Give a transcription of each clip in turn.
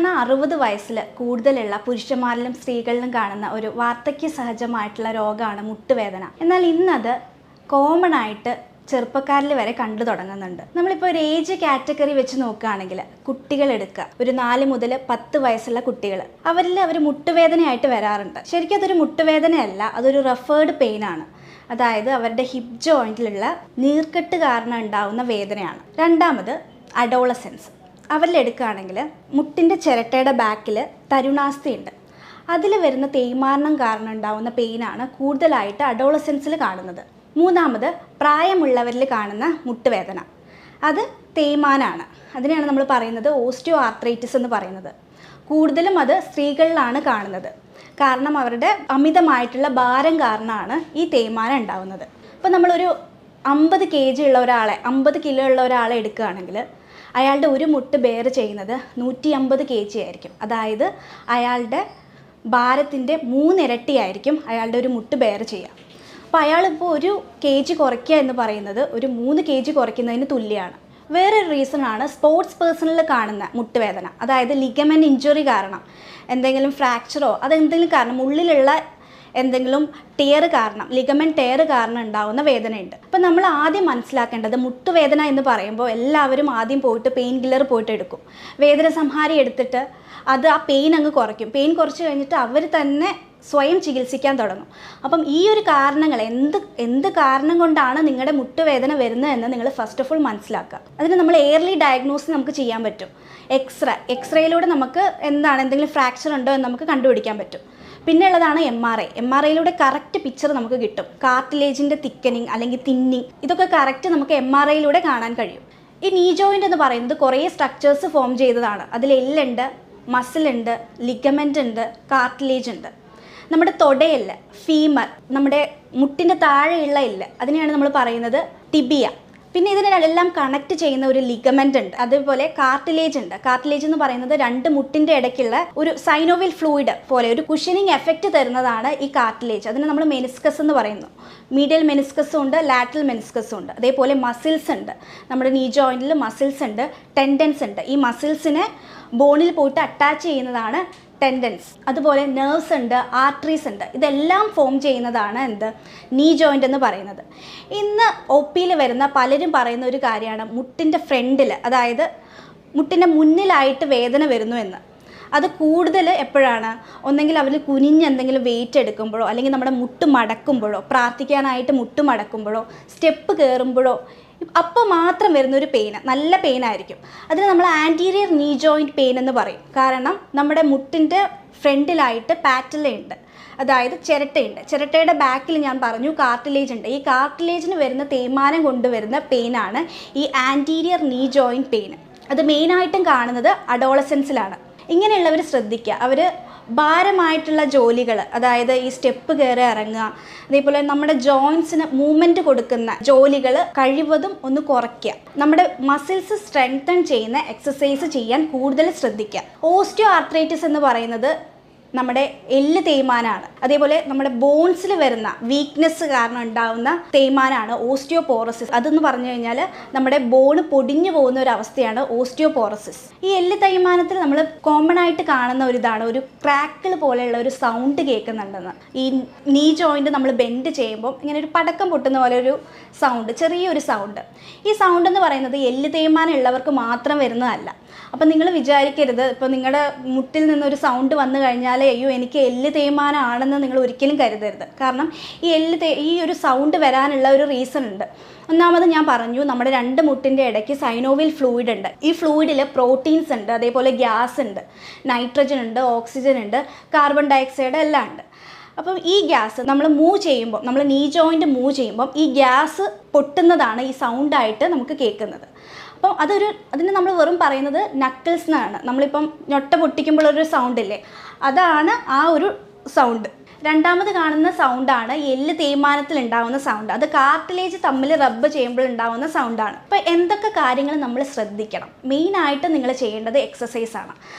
സാധാരണ 60 വയസ്സിൽ കൂടുതലുള്ള പുരുഷന്മാരിലും സ്ത്രീകളിലും കാണുന്ന ഒരു വാർദ്ധക്യ സഹജമായിട്ടുള്ള രോഗമാണ് മുട്ടുവേദന. എന്നാൽ ഇന്നത് കോമൺ ആയിട്ട് ചെറുപ്പക്കാരിൽ വരെ കണ്ടു തുടങ്ങുന്നുണ്ട്. നമ്മളിപ്പോൾ ഒരു ഏജ് കാറ്റഗറി വെച്ച് നോക്കുകയാണെങ്കിൽ കുട്ടികൾ എടുക്കുക, ഒരു 4 മുതൽ 10 വയസ്സുള്ള കുട്ടികൾ, അവർ മുട്ടുവേദനയായിട്ട് വരാറുണ്ട്. ശരിക്കും അതൊരു മുട്ടുവേദനയല്ല, അതൊരു റെഫേർഡ് പെയിൻ ആണ്. അതായത് അവരുടെ ഹിപ്പ് ജോയിൻറ്റിലുള്ള നീർക്കെട്ട് കാരണം ഉണ്ടാവുന്ന വേദനയാണ്. രണ്ടാമത് അഡോളസെൻസ്. അവരിൽ എടുക്കുകയാണെങ്കിൽ മുട്ടിൻ്റെ ചിരട്ടയുടെ ബാക്കിൽ തരുണാസ്ഥി ഉണ്ട്. അതിൽ വരുന്ന തേയ്മാനം കാരണം ഉണ്ടാവുന്ന പെയിനാണ് കൂടുതലായിട്ട് അഡോളസെൻസിൽ കാണുന്നത്. മൂന്നാമത് പ്രായമുള്ളവരിൽ കാണുന്ന മുട്ടുവേദന, അത് തേയ്മാനാണ്. അതിനെയാണ് നമ്മൾ പറയുന്നത് ഓസ്റ്റിയോ ആർത്രൈറ്റിസ് എന്ന് പറയുന്നത്. കൂടുതലും അത് സ്ത്രീകളിലാണ് കാണുന്നത്. കാരണം അവരുടെ അമിതമായിട്ടുള്ള ഭാരം കാരണമാണ് ഈ തേയ്മാനം ഉണ്ടാവുന്നത്. ഇപ്പോൾ നമ്മളൊരു 50 kg ഉള്ള ഒരാളെ, 50 കിലോ ഉള്ള ഒരാളെ എടുക്കുകയാണെങ്കിൽ അയാളുടെ ഒരു മുട്ട് ബെയർ ചെയ്യുന്നത് 150 kg ആയിരിക്കും. അതായത് അയാളുടെ ഭാരത്തിൻ്റെ 3 ഇരട്ടിയായിരിക്കും അയാളുടെ ഒരു മുട്ട് ബെയർ ചെയ്യുക. അപ്പോൾ അയാളിപ്പോൾ ഒരു kg കുറയ്ക്കുക എന്ന് പറയുന്നത് ഒരു 3 kg കുറയ്ക്കുന്നതിന് തുല്യമാണ്. വേറൊരു റീസണാണ് സ്പോർട്സ് പേഴ്സണിൽ കാണുന്ന മുട്ടുവേദന. അതായത് ലിഗമെൻറ്റ് ഇഞ്ചുറി കാരണം, എന്തെങ്കിലും ഫ്രാക്ചറോ അതെന്തെങ്കിലും കാരണം, ഉള്ളിലുള്ള എന്തെങ്കിലും ടയർ കാരണം, ലിഗമെൻറ്റ് ടയർ കാരണം ഉണ്ടാകുന്ന വേദനയുണ്ട്. അപ്പം നമ്മൾ ആദ്യം മനസ്സിലാക്കേണ്ടത്, മുട്ടുവേദന എന്ന് പറയുമ്പോൾ എല്ലാവരും ആദ്യം പോയിട്ട് പെയിൻ കില്ലർ പോയിട്ട് എടുക്കും. വേദന സംഹാരി എടുത്തിട്ട് അത് ആ പെയിൻ അങ്ങ് കുറയ്ക്കും. പെയിൻ കുറച്ച് കഴിഞ്ഞിട്ട് അവർ തന്നെ സ്വയം ചികിത്സിക്കാൻ തുടങ്ങും. അപ്പം ഈ ഒരു കാരണങ്ങൾ, എന്ത് കാരണം കൊണ്ടാണ് നിങ്ങളുടെ മുട്ടുവേദന വരുന്നതെന്ന് നിങ്ങൾ ഫസ്റ്റ് ഓഫ് ഓൾ മനസ്സിലാക്കുക. അതിന് നമ്മൾ എയർലി ഡയഗ്നോസ് നമുക്ക് ചെയ്യാൻ പറ്റും. എക്സ്റേയിലൂടെ നമുക്ക് എന്തെങ്കിലും ഫ്രാക്ചർ ഉണ്ടോ എന്ന് നമുക്ക് കണ്ടുപിടിക്കാൻ പറ്റും. പിന്നെ ഉള്ളതാണ് MRI കറക്റ്റ് പിക്ചർ നമുക്ക് കിട്ടും. കാർട്ടിലേജിൻ്റെ തിക്കനിങ് അല്ലെങ്കിൽ തിന്നിങ്, ഇതൊക്കെ കറക്റ്റ് നമുക്ക് MRIയിലൂടെ കാണാൻ കഴിയും. ഈ നീ ജോയിൻ്റ് എന്ന് പറയുന്നത് കുറേ സ്ട്രക്ചേഴ്സ് ഫോം ചെയ്തതാണ്. അതിൽ എല്ലുണ്ട്, മസിലുണ്ട്, ലിഗമെൻ്റ് ഉണ്ട്, കാർട്ടിലേജ് ഉണ്ട്. നമ്മുടെ തൊടയല്ല്, ഫീമർ, നമ്മുടെ മുട്ടിൻ്റെ താഴെയുള്ള എല്ല്, അതിനെയാണ് നമ്മൾ പറയുന്നത് ടിബിയ. പിന്നെ ഇതിനെല്ലാം കണക്ട് ചെയ്യുന്ന ഒരു ലിഗമെൻ്റ് ഉണ്ട്. അതുപോലെ കാർട്ടിലേജ് ഉണ്ട്. കാർട്ടിലേജ് എന്ന് പറയുന്നത് 2 മുട്ടിൻ്റെ ഇടയ്ക്കുള്ള ഒരു സൈനോവിൽ ഫ്ലൂയിഡ് പോലെ ഒരു കുഷനിങ് എഫക്റ്റ് തരുന്നതാണ് ഈ കാർട്ടിലേജ്. അതിന് നമ്മൾ മെനിസ്കസ് എന്ന് പറയുന്നു. മീഡിയൽ മെനിസ്കസും ഉണ്ട്, ലാറ്ററൽ മെനിസ്കസും ഉണ്ട്. അതേപോലെ മസിൽസ് ഉണ്ട്. നമ്മുടെ നീ ജോയിൻറ്റിൽ മസിൽസ് ഉണ്ട്, ടെൻഡൻസ് ഉണ്ട്. ഈ മസിൽസിനെ ബോണിൽ പോയിട്ട് അറ്റാച്ച് ചെയ്യുന്നതാണ് ടെൻഡൻസ്. അതുപോലെ നെർവ്സ് ഉണ്ട്, ആർട്ടറീസ് ഉണ്ട്. ഇതെല്ലാം ഫോം ചെയ്യുന്നതാണ് നീ ജോയിൻ്റ് എന്ന് പറയുന്നത്. ഇന്ന് OPയിൽ വരുന്ന പലരും പറയുന്ന ഒരു കാര്യമാണ് മുട്ടിൻ്റെ ഫ്രണ്ടിൽ, അതായത് മുട്ടിൻ്റെ മുന്നിലായിട്ട് വേദന വരുന്നു എന്ന്. അത് കൂടുതൽ എപ്പോഴാണ്, ഒന്നെങ്കിൽ അവർ കുനിഞ്ഞ് എന്തെങ്കിലും വെയിറ്റ് എടുക്കുമ്പോഴോ, അല്ലെങ്കിൽ നമ്മുടെ മുട്ട് മടക്കുമ്പോഴോ, പ്രാർത്ഥിക്കാനായിട്ട് മുട്ട് മടക്കുമ്പോഴോ, സ്റ്റെപ്പ് കയറുമ്പോഴോ, അപ്പോൾ മാത്രം വരുന്നൊരു പെയിന്, നല്ല പെയിനായിരിക്കും. അതിന് നമ്മൾ ആൻറ്റീരിയർ നീ ജോയിൻറ്റ് പെയിൻ എന്ന് പറയും. കാരണം നമ്മുടെ മുട്ടിൻ്റെ ഫ്രണ്ടിലായിട്ട് പാറ്റല ഉണ്ട്, അതായത് ചിരട്ടയുണ്ട്. ചിരട്ടയുടെ ബാക്കിൽ ഞാൻ പറഞ്ഞു കാർട്ടിലേജ് ഉണ്ട്. ഈ കാർട്ടിലേജിന് വരുന്ന തേയ്മാനം കൊണ്ടുവരുന്ന പെയിനാണ് ഈ ആൻറ്റീരിയർ നീ ജോയിൻറ്റ് പെയിൻ. അത് മെയിനായിട്ടും കാണുന്നത് അഡോളസെൻസിലാണ്. ഇങ്ങനെയുള്ളവർ ശ്രദ്ധിക്കുക, അവർ ഭാരമായിട്ടുള്ള ജോലികൾ, അതായത് ഈ സ്റ്റെപ്പ് കയറി ഇറങ്ങുക, അതേപോലെ നമ്മുടെ ജോയിൻസിന് മൂവ്മെൻറ്റ് കൊടുക്കുന്ന ജോലികൾ കഴിവതും ഒന്ന് കുറയ്ക്കുക. നമ്മുടെ മസിൽസ് സ്ട്രെങ്തൻ ചെയ്യുന്ന എക്സസൈസ് ചെയ്യാൻ കൂടുതൽ ശ്രദ്ധിക്കുക. ഓസ്റ്റിയോ ആർത്രൈറ്റിസ് എന്ന് പറയുന്നത് നമ്മുടെ എല്ല് തേയ്മാനാണ്. അതേപോലെ നമ്മുടെ ബോൺസിൽ വരുന്ന വീക്ക്നെസ് കാരണം ഉണ്ടാകുന്ന തേയ്മാനാണ് ഓസ്റ്റിയോപോറോസിസ്. അതെന്ന് പറഞ്ഞു കഴിഞ്ഞാൽ നമ്മുടെ ബോൺ പൊടിഞ്ഞു പോകുന്ന ഒരു അവസ്ഥയാണ് ഓസ്റ്റിയോപോറോസിസ്. ഈ എല്ല് തേയ്മാനത്തിൽ നമ്മൾ കോമൺ ആയിട്ട് കാണുന്ന ഒരു ക്രാക്കിൾ പോലെയുള്ള ഒരു സൗണ്ട് കേൾക്കുന്നുണ്ടെന്ന്. ഈ നീ ജോയിൻ്റ് നമ്മൾ ബെൻഡ് ചെയ്യുമ്പോൾ ഇങ്ങനെ ഒരു പടക്കം പൊട്ടുന്ന പോലെ ഒരു സൗണ്ട്, ചെറിയൊരു സൗണ്ട്. ഈ സൗണ്ട് എന്ന് പറയുന്നത് എല്ല് തേയ്മാനം ഉള്ളവർക്ക് മാത്രം വരുന്നതല്ല. അപ്പം നിങ്ങൾ വിചാരിക്കരുത്, ഇപ്പോൾ നിങ്ങളുടെ മുട്ടിൽ നിന്നൊരു സൗണ്ട് വന്നു കഴിഞ്ഞാൽ അയ്യോ എനിക്ക് എല്ല് തേയ്മാനമാണെന്ന് നിങ്ങൾ ഒരിക്കലും കരുതരുത്. കാരണം ഈ ഒരു സൗണ്ട് വരാനുള്ള ഒരു റീസൺ ഉണ്ട്. ഒന്നാമത് ഞാൻ പറഞ്ഞു, നമ്മുടെ 2 മുട്ടിൻ്റെ ഇടയ്ക്ക് സൈനോവിൽ ഫ്ലൂയിഡ് ഉണ്ട്. ഈ ഫ്ലൂയിഡിൽ പ്രോട്ടീൻസ് ഉണ്ട്, അതേപോലെ ഗ്യാസ് ഉണ്ട്, നൈട്രജൻ ഉണ്ട്, ഓക്സിജൻ ഉണ്ട്, കാർബൺ ഡയോക്സൈഡ് എല്ലാം ഉണ്ട്. അപ്പം ഈ ഗ്യാസ് നമ്മൾ മൂവ് ചെയ്യുമ്പോൾ, നമ്മൾ നീ ജോയിൻറ്റ് മൂവ് ചെയ്യുമ്പം ഈ ഗ്യാസ് പൊട്ടുന്നതാണ് ഈ സൗണ്ടായിട്ട് നമുക്ക് കേൾക്കുന്നത്. അപ്പം അതിന് നമ്മൾ വെറും പറയുന്നത് നക്കിൾസ് എന്നാണ്. നമ്മളിപ്പം ഞൊട്ട പൊട്ടിക്കുമ്പോഴൊരു സൗണ്ട് ഇല്ലേ, അതാണ് ആ ഒരു സൗണ്ട്. രണ്ടാമത് കാണുന്ന സൗണ്ടാണ് എല്ല് തേയ്മാനത്തിൽ ഉണ്ടാകുന്ന സൗണ്ട്. അത് കാർട്ടിലേജ് തമ്മിൽ റബ്ബ് ചെയ്യുമ്പോൾ ഉണ്ടാകുന്ന സൗണ്ടാണ്. അപ്പോൾ എന്തൊക്കെ കാര്യങ്ങൾ നമ്മൾ ശ്രദ്ധിക്കണം? മെയിനായിട്ട് നിങ്ങൾ ചെയ്യേണ്ടത് എക്സസൈസാണ്.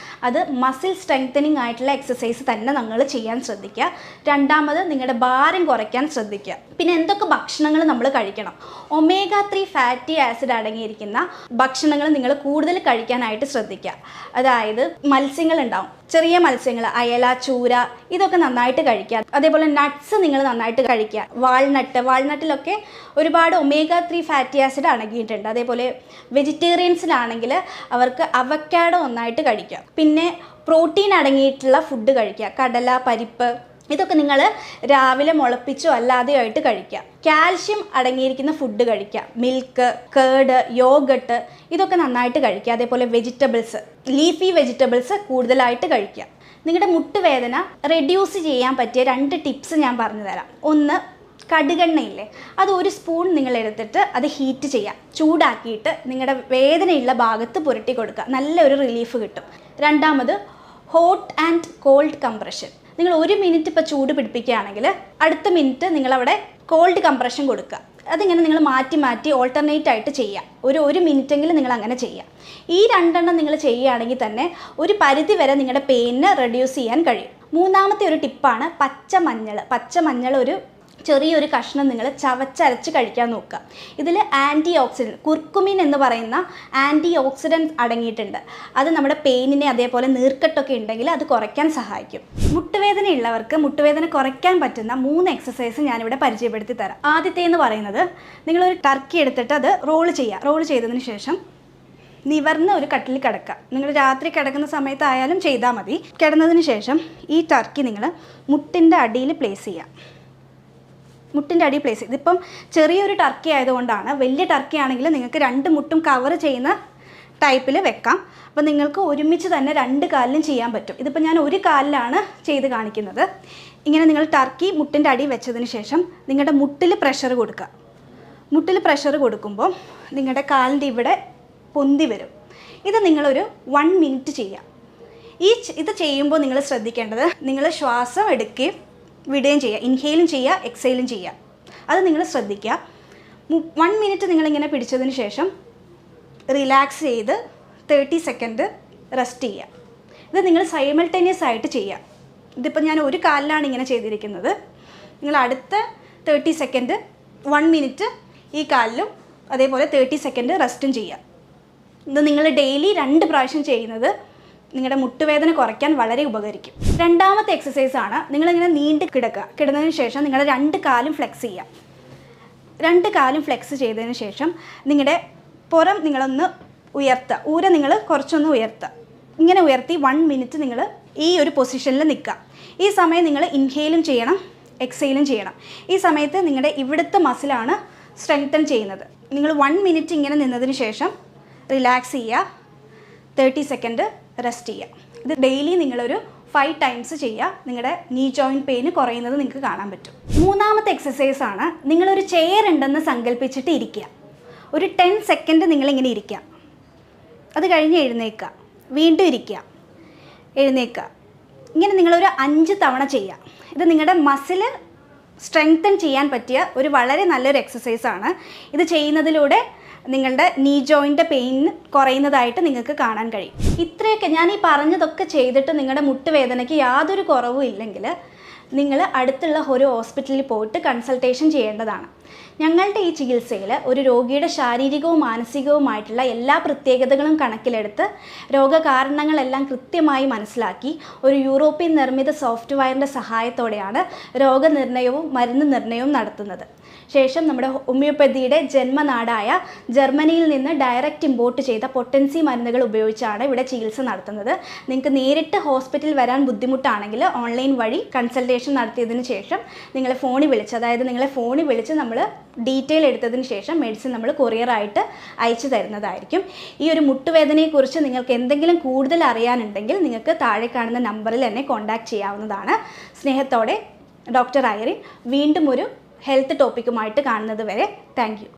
അത് മസിൽ സ്ട്രെങ്തനിങ് ആയിട്ടുള്ള എക്സസൈസ് തന്നെ നിങ്ങൾ ചെയ്യാൻ ശ്രദ്ധിക്കുക. രണ്ടാമത് നിങ്ങളുടെ ഭാരം കുറയ്ക്കാൻ ശ്രദ്ധിക്കുക. പിന്നെ എന്തൊക്കെ ഭക്ഷണങ്ങൾ നമ്മൾ കഴിക്കണം? omega-3 ഫാറ്റി ആസിഡ് അടങ്ങിയിരിക്കുന്ന ഭക്ഷണങ്ങൾ നിങ്ങൾ കൂടുതൽ കഴിക്കാനായിട്ട് ശ്രദ്ധിക്കുക. അതായത് മത്സ്യങ്ങൾ ഉണ്ടാവും, ചെറിയ മത്സ്യങ്ങൾ, അയല, ചൂര, ഇതൊക്കെ നന്നായിട്ട് കഴിക്കുക. അതേപോലെ നട്ട്സ് നിങ്ങൾ നന്നായിട്ട് കഴിക്കുക. വാൾനട്ടിലൊക്കെ ഒരുപാട് omega-3 ഫാറ്റി ആസിഡ് അടങ്ങിയിട്ടുണ്ട്. അതേപോലെ വെജിറ്റേറിയൻസിലാണെങ്കിൽ അവർക്ക് അവക്കാഡോ നന്നായിട്ട് കഴിക്കുക. പിന്നെ പ്രോട്ടീൻ അടങ്ങിയിട്ടുള്ള ഫുഡ് കഴിക്കുക. കടല, പരിപ്പ്, ഇതൊക്കെ നിങ്ങൾ രാവിലെ മുളപ്പിച്ചോ അല്ലാതെയോ ആയിട്ട് കഴിക്കുക. കാൽഷ്യം അടങ്ങിയിരിക്കുന്ന ഫുഡ് കഴിക്കുക. മിൽക്ക്, കേർഡ്, യോഗട്ട്, ഇതൊക്കെ നന്നായിട്ട് കഴിക്കുക. അതേപോലെ വെജിറ്റബിൾസ്, ലീഫി വെജിറ്റബിൾസ് കൂടുതലായിട്ട് കഴിക്കുക. നിങ്ങളുടെ മുട്ടുവേദന റെഡ്യൂസ് ചെയ്യാൻ പറ്റിയ 2 ടിപ്സ് ഞാൻ പറഞ്ഞു തരാം. ഒന്ന്, കടുകെണ്ണയില്ലേ, അത് 1 സ്പൂൺ നിങ്ങൾ എടുത്തിട്ട് അത് ഹീറ്റ് ചെയ്യാം. ചൂടാക്കിയിട്ട് നിങ്ങളുടെ വേദനയുള്ള ഭാഗത്ത് പുരട്ടി കൊടുക്കുക. നല്ലൊരു റിലീഫ് കിട്ടും. രണ്ടാമത്, ഹോട്ട് ആൻഡ് കോൾഡ് കംപ്രഷൻ. നിങ്ങൾ 1 മിനിറ്റ് ഇപ്പോൾ ചൂട് പിടിപ്പിക്കുകയാണെങ്കിൽ അടുത്ത മിനിറ്റ് നിങ്ങളവിടെ കോൾഡ് കംപ്രഷൻ കൊടുക്കുക. അതിങ്ങനെ നിങ്ങൾ മാറ്റി ഓൾട്ടർനേറ്റ് ആയിട്ട് ചെയ്യാം. ഒരു മിനിറ്റെങ്കിലും നിങ്ങൾ അങ്ങനെ ചെയ്യാം. ഈ 2 എണ്ണം നിങ്ങൾ ചെയ്യുകയാണെങ്കിൽ തന്നെ ഒരു പരിധി വരെ നിങ്ങളുടെ പെയിന് റെഡ്യൂസ് ചെയ്യാൻ കഴിയും. മൂന്നാമത്തെ ഒരു ടിപ്പാണ് പച്ചമഞ്ഞൾ ഒരു ചെറിയൊരു കഷ്ണം നിങ്ങൾ ചവച്ചരച്ച് കഴിക്കാൻ നോക്കുക. ഇതിൽ ആൻറ്റി ഓക്സിഡൻറ്റ്, കുർക്കുമിൻ എന്ന് പറയുന്ന ആൻറ്റി ഓക്സിഡൻറ്റ് അടങ്ങിയിട്ടുണ്ട്. അത് നമ്മുടെ പെയിനിനെ, അതേപോലെ നീർക്കെട്ടൊക്കെ ഉണ്ടെങ്കിൽ അത് കുറയ്ക്കാൻ സഹായിക്കും. മുട്ടുവേദന ഉള്ളവർക്ക് മുട്ടുവേദന കുറയ്ക്കാൻ പറ്റുന്ന 3 എക്സസൈസ് ഞാനിവിടെ പരിചയപ്പെടുത്തി തരാം. ആദ്യത്തെ എന്ന് പറയുന്നത്, നിങ്ങളൊരു ടർക്കി എടുത്തിട്ട് അത് റോൾ ചെയ്യുക. റോൾ ചെയ്തതിന് ശേഷം നിവർന്ന് ഒരു കട്ടിൽ കിടക്കുക. നിങ്ങൾ രാത്രി കിടക്കുന്ന സമയത്തായാലും ചെയ്താൽ മതി. കിടന്നതിന് ശേഷം ഈ ടർക്കി നിങ്ങൾ മുട്ടിൻ്റെ അടിയിൽ പ്ലേസ് ചെയ്യുക. ഇതിപ്പം ചെറിയൊരു ടർക്കി ആയതുകൊണ്ടാണ്. വലിയ ടർക്കി ആണെങ്കിൽ നിങ്ങൾക്ക് 2 മുട്ടും കവർ ചെയ്യുന്ന ടൈപ്പിൽ വെക്കാം. അപ്പോൾ നിങ്ങൾക്ക് ഒരുമിച്ച് തന്നെ 2 കാലിലും ചെയ്യാൻ പറ്റും. ഇതിപ്പോൾ ഞാൻ 1 കാലിലാണ് ചെയ്ത് കാണിക്കുന്നത്. ഇങ്ങനെ നിങ്ങൾ ടർക്കി മുട്ടിൻ്റെ അടി വെച്ചതിന് ശേഷം നിങ്ങളുടെ മുട്ടിൽ പ്രഷർ കൊടുക്കുക. മുട്ടിൽ പ്രഷർ കൊടുക്കുമ്പോൾ നിങ്ങളുടെ കാലിൻ്റെ ഇവിടെ പൊന്തി വരും. ഇത് നിങ്ങളൊരു 1 മിനിറ്റ് ചെയ്യാം. ഇത് ചെയ്യുമ്പോൾ നിങ്ങൾ ശ്രദ്ധിക്കേണ്ടത്, നിങ്ങൾ ശ്വാസം എടുക്കുകയും വിടുകയും ചെയ്യുക. ഇൻഹെയിലും ചെയ്യുക, എക്സെയിലും ചെയ്യുക. അത് നിങ്ങൾ ശ്രദ്ധിക്കുക. 1 മിനിറ്റ് നിങ്ങളിങ്ങനെ പിടിച്ചതിന് ശേഷം റിലാക്സ് ചെയ്ത് 30 സെക്കൻഡ് റെസ്റ്റ് ചെയ്യുക. ഇത് നിങ്ങൾ സൈമൾട്ടേനിയസ് ആയിട്ട് ചെയ്യുക. ഇതിപ്പോൾ ഞാൻ 1 കാലിലാണ് ഇങ്ങനെ ചെയ്തിരിക്കുന്നത്. നിങ്ങൾ അടുത്ത 30 സെക്കൻഡ് 1 മിനിറ്റ് ഈ കാലിലും അതേപോലെ 30 സെക്കൻഡ് റെസ്റ്റും ചെയ്യുക. ഇത് നിങ്ങൾ ഡെയിലി 2 പ്രാവശ്യം ചെയ്യുന്നത് നിങ്ങളുടെ മുട്ടുവേദന കുറയ്ക്കാൻ വളരെ ഉപകരിക്കും. രണ്ടാമത്തെ എക്സസൈസാണ്, നിങ്ങളിങ്ങനെ നീണ്ട് കിടക്കുക. കിടന്നതിന് ശേഷം നിങ്ങളുടെ 2 കാലും ഫ്ലെക്സ് ചെയ്യുക. 2 കാലും ഫ്ലെക്സ് ചെയ്തതിന് ശേഷം നിങ്ങളുടെ പുറം നിങ്ങളൊന്ന് ഉയർത്തുക. നിങ്ങൾ കുറച്ചൊന്ന് ഉയർത്തുക. ഇങ്ങനെ ഉയർത്തി 1 മിനിറ്റ് നിങ്ങൾ ഈ ഒരു പൊസിഷനിൽ നിൽക്കുക. ഈ സമയം നിങ്ങൾ ഇൻഹെയിലും ചെയ്യണം, എക്സെയിലും ചെയ്യണം. ഈ സമയത്ത് നിങ്ങളുടെ ഇവിടുത്തെ മസിലാണ് സ്ട്രെങ്തൻ ചെയ്യുന്നത്. നിങ്ങൾ 1 മിനിറ്റ് ഇങ്ങനെ നിന്നതിന് ശേഷം റിലാക്സ് ചെയ്യുക, 30 സെക്കൻഡ് റെസ്റ്റ് ചെയ്യുക. ഇത് ഡെയിലി നിങ്ങളൊരു 5 ടൈംസ് ചെയ്യുക. നിങ്ങളുടെ നീ ജോയിൻറ്റ് പെയിന് കുറയുന്നത് നിങ്ങൾക്ക് കാണാൻ പറ്റും. മൂന്നാമത്തെ എക്സസൈസാണ്, നിങ്ങളൊരു ചെയർ ഉണ്ടെന്ന് സങ്കല്പിച്ചിട്ട് ഇരിക്കുക. ഒരു 10 സെക്കൻഡ് നിങ്ങളിങ്ങനെ ഇരിക്കുക. അത് കഴിഞ്ഞ് എഴുന്നേൽക്കുക, വീണ്ടും ഇരിക്കുക, എഴുന്നേൽക്കുക. ഇങ്ങനെ നിങ്ങളൊരു 5 തവണ ചെയ്യുക. ഇത് നിങ്ങളുടെ മസിൽ സ്ട്രെങ്തൻ ചെയ്യാൻ പറ്റിയ ഒരു വളരെ നല്ലൊരു എക്സസൈസാണ്. ഇത് ചെയ്യുന്നതിലൂടെ നിങ്ങളുടെ നീ ജോയിൻ്റെ പെയിൻ കുറയുന്നതായിട്ട് നിങ്ങൾക്ക് കാണാൻ കഴിയും. ഇത്രയൊക്കെ ഞാൻ ഈ പറഞ്ഞതൊക്കെ ചെയ്തിട്ട് നിങ്ങളുടെ മുട്ടുവേദനയ്ക്ക് യാതൊരു കുറവും ഇല്ലെങ്കിൽ നിങ്ങൾ അടുത്തുള്ള ഒരു ഹോസ്പിറ്റലിൽ പോയിട്ട് കൺസൾട്ടേഷൻ ചെയ്യേണ്ടതാണ്. ഞങ്ങളുടെ ഈ ചികിത്സയിൽ ഒരു രോഗിയുടെ ശാരീരികവും മാനസികവുമായിട്ടുള്ള എല്ലാ പ്രത്യേകതകളും കണക്കിലെടുത്ത് രോഗകാരണങ്ങളെല്ലാം കൃത്യമായി മനസ്സിലാക്കി ഒരു യൂറോപ്യൻ നിർമ്മിത സോഫ്റ്റ്വെയറിൻ്റെ സഹായത്തോടെയാണ് രോഗനിർണയവും മരുന്ന് നിർണയവും നടത്തുന്നത്. ശേഷം നമ്മുടെ ഹോമിയോപ്പതിയുടെ ജന്മനാടായ ജർമ്മനിയിൽ നിന്ന് ഡയറക്റ്റ് ഇമ്പോർട്ട് ചെയ്ത പൊട്ടൻസി മരുന്നുകൾ ഉപയോഗിച്ചാണ് ഇവിടെ ചികിത്സ നടത്തുന്നത്. നിങ്ങൾക്ക് നേരിട്ട് ഹോസ്പിറ്റലിൽ വരാൻ ബുദ്ധിമുട്ടാണെങ്കിൽ ഓൺലൈൻ വഴി കൺസൾട്ടേഷൻ നടത്തിയതിന് ശേഷം നിങ്ങളെ ഫോണിൽ വിളിച്ച് നമ്മൾ ഡീറ്റെയിൽ എടുത്തതിന് ശേഷം മെഡിസിൻ നമ്മൾ കൊറിയറായിട്ട് അയച്ചു തരുന്നതായിരിക്കും. ഈ ഒരു മുട്ടുവേദനയെക്കുറിച്ച് നിങ്ങൾക്ക് എന്തെങ്കിലും കൂടുതൽ അറിയാനുണ്ടെങ്കിൽ നിങ്ങൾക്ക് താഴെ കാണുന്ന നമ്പറിൽ എന്നെ കോൺടാക്റ്റ് ചെയ്യാവുന്നതാണ്. സ്നേഹത്തോടെ ഡോക്ടർ ഐറിൻ. വീണ്ടും ഒരു ഹെൽത്ത് ടോപ്പിക്കുമായിട്ട് കാണുന്നത് വരെ താങ്ക് യു.